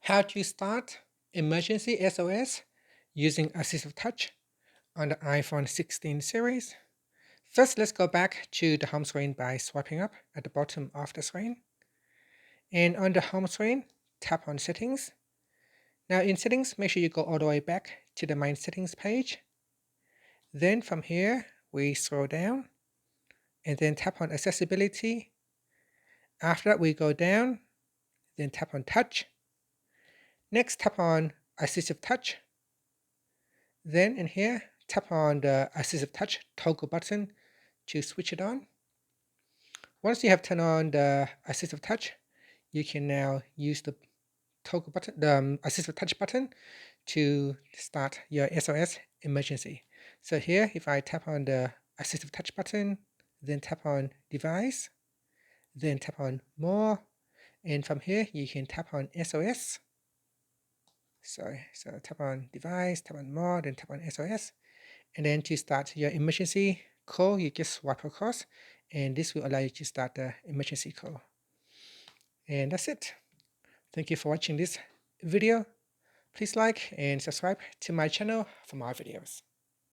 How to start Emergency SOS using AssistiveTouch on the iPhone 16 series. First, let's go back to the home screen by swiping up at the bottom of the screen. And on the home screen, tap on Settings. Now in Settings, make sure you go all the way back to the main settings page. Then from here, we scroll down and then tap on Accessibility. After that, we go down, then tap on Touch. Next, tap on AssistiveTouch. Then in here, tap on the AssistiveTouch toggle button to switch it on. Once you have turned on the AssistiveTouch, you can now use the toggle button, the AssistiveTouch button, to start your SOS emergency. So here, if I tap on the AssistiveTouch button, then tap on Device, then tap on More, and from here you can tap on SOS. So tap on Device, tap on More, then tap on SOS. And then to start your emergency call, you just swipe across, and this will allow you to start the emergency call. And that's it. Thank you for watching this video. Please like and subscribe to my channel for more videos.